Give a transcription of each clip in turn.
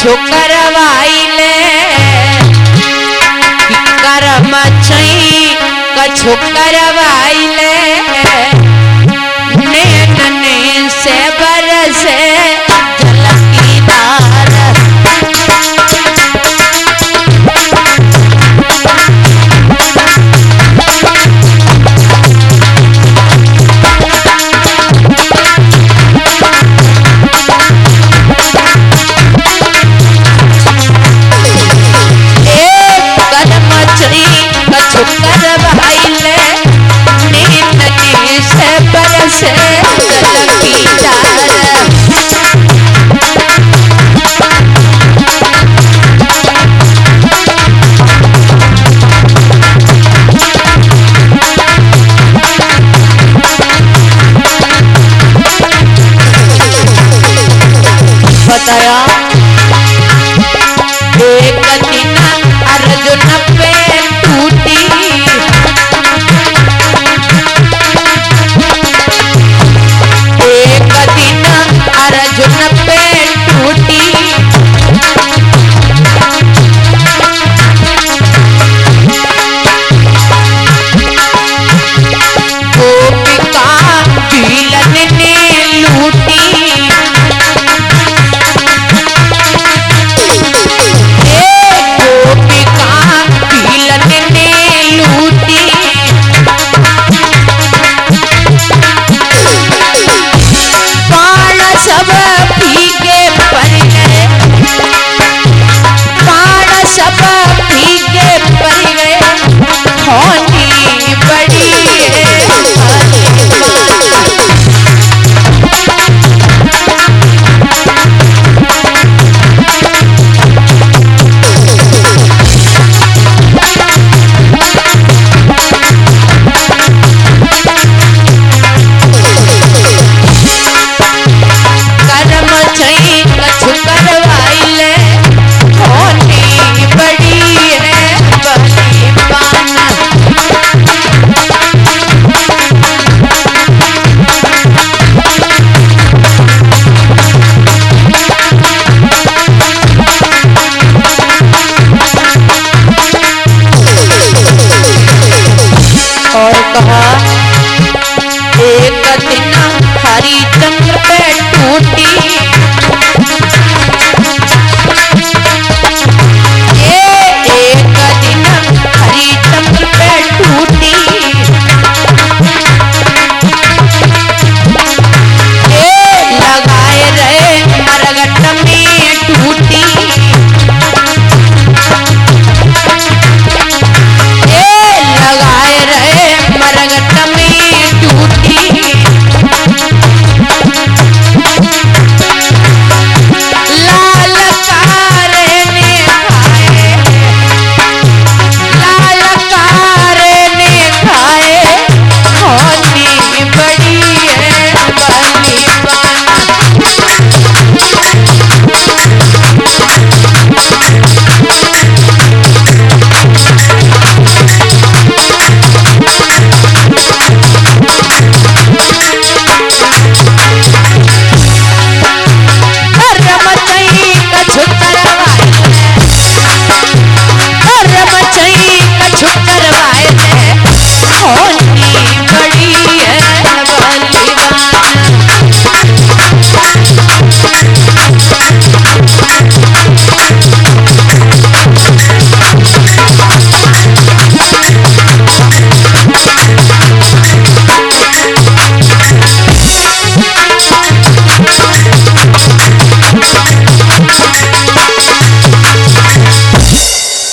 कछु करवाइले कर्म चई कछु करवाइले नैन से बरसे जल की धार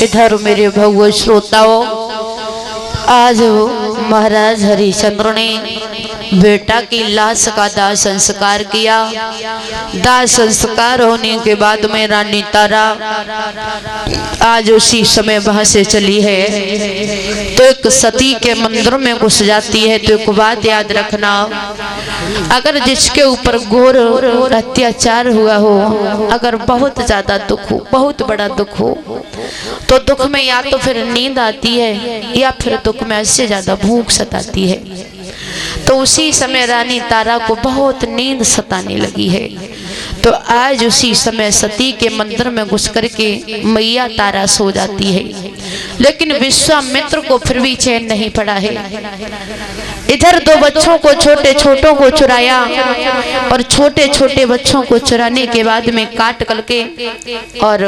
इधर मेरे भगवत श्रोताओं, आज महाराज हरिश्चंद्र ने बेटा की लाश का दाह संस्कार किया। दाह संस्कार होने के बाद में रानी तारा आज उसी समय वहां से चली है तो एक सती के मंदिर में घुस जाती है। तो एक बात याद रखना, अगर जिसके ऊपर घोर अत्याचार हुआ हो, अगर बहुत ज्यादा दुख हो, बहुत बड़ा दुख हो, तो दुख में या तो फिर नींद आती है या फिर दुख में इससे ज्यादा भूख सताती है। तो उसी समय रानी तारा को बहुत नींद सताने लगी है। तो आज उसी समय सती के मंदिर में घुस करके मैया तारा सो जाती है, लेकिन विश्वामित्र को फिर भी चैन नहीं पड़ा है। इधर दो बच्चों को, छोटे छोटों को चुराया और छोटे छोटे बच्चों को चुराने के बाद में काट करके और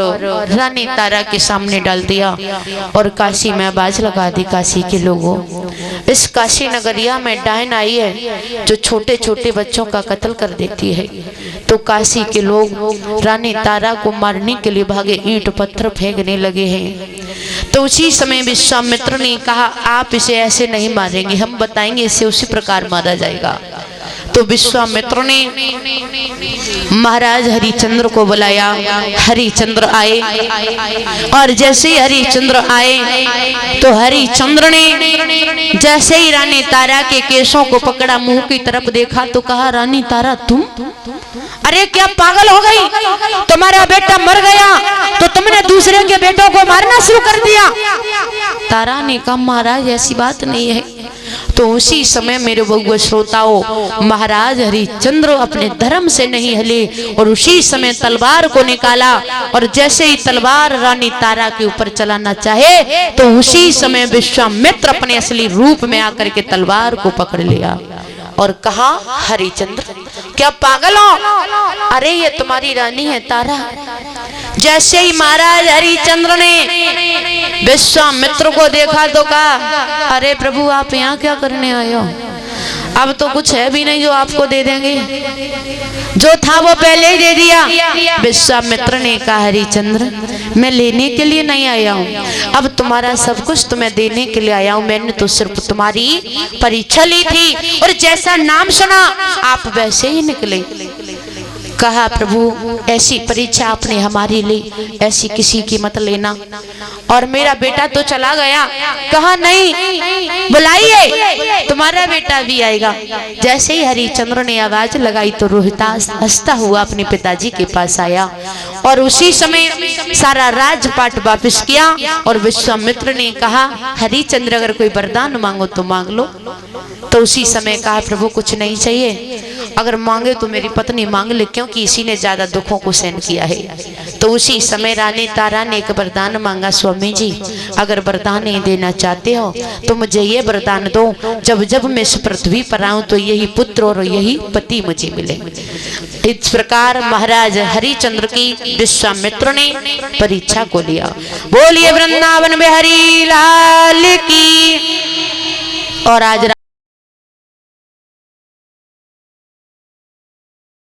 रानी तारा के सामने डाल दिया और काशी में आवाज लगा दी, काशी के लोगों, इस काशी नगरिया में डायन आई है जो छोटे छोटे बच्चों का कत्ल कर देती है। तो काशी के लोग रानी तारा को मारने के लिए भागे, ईंट पत्थर फेंकने लगे हैं। तो उसी समय विश्वामित्र ने कहा, आप इसे ऐसे नहीं मारेंगे, हम बताएंगे इसे उसी प्रकार मारा जाएगा। तो विश्वामित्र ने महाराज हरिचंद्र को बुलाया। हरिचंद्र आए और जैसे ही हरिचंद्र आए तो हरिचंद्र ने जैसे ही रानी तारा के केशों को पकड़ा, मुंह की तरफ देखा तो कहा, रानी तारा तुम, अरे क्या पागल हो गई? तुम्हारा बेटा मर गया तो तुमने दूसरे के बेटों को मारना शुरू कर दिया। तारा ने कहा, महाराज ऐसी बात नहीं है। तो उसी समय मेरे बहु श्रोताओं, महाराज हरिचंद्र अपने धर्म से नहीं हिले और उसी समय तलवार को निकाला और जैसे ही तलवार रानी तारा के ऊपर चलाना चाहे तो उसी समय विश्वामित्र अपने असली रूप में आकर के तलवार को पकड़ लिया और कहा, हरिचंद्र क्या पागल हो? अरे ये तुम्हारी रानी है तारा। जैसे ही महाराज हरिचंद्र ने विश्वामित्र को देखा तो कहा, अरे प्रभु आप यहाँ क्या करने आए हो? अब तो कुछ है भी नहीं जो आपको दे देंगे, जो था वो पहले ही दे दिया। विश्वामित्र ने कहा, हरिचंद्र मैं लेने के लिए नहीं आया हूँ, अब तुम्हारा सब कुछ तुम्हें देने के लिए आया हूँ। मैंने तो सिर्फ तुम्हारी परीक्षा ली थी और जैसा नाम सुना आप वैसे ही निकले। कहा, प्रभु ऐसी परीक्षा आपने हमारी ली, ऐसी किसी की मत लेना। और मेरा बेटा तो चला गया। कहा, नहीं बुलाइए, तुम्हारा बेटा भी आएगा। जैसे ही हरिचंद्र ने आवाज लगाई तो रोहितास हंसता हुआ अपने पिताजी के पास आया और उसी समय सारा राजपाट वापस किया और विश्वामित्र ने कहा, हरिचंद्र अगर कोई वरदान मांगो तो मांग लो। तो उसी समय कहा, प्रभु कुछ नहीं चाहिए, अगर मांगे तो मेरी पत्नी मांग ले, क्योंकि इसी ने ज्यादा दुखों को सहन किया है। तो उसी समय रानी तारा ने एक वरदान मांगा, स्वामी जी अगर वरदान नहीं देना चाहते हो तो मुझे ये वरदान दो, जब जब मैं इस पृथ्वी पर आऊं तो यही पुत्र और यही पति मुझे मिले। इस प्रकार महाराज हरिचंद्र की विश्वामित्र ने परीक्षा को लिया। बोलिए वृंदावन बिहारी लाल की। और आज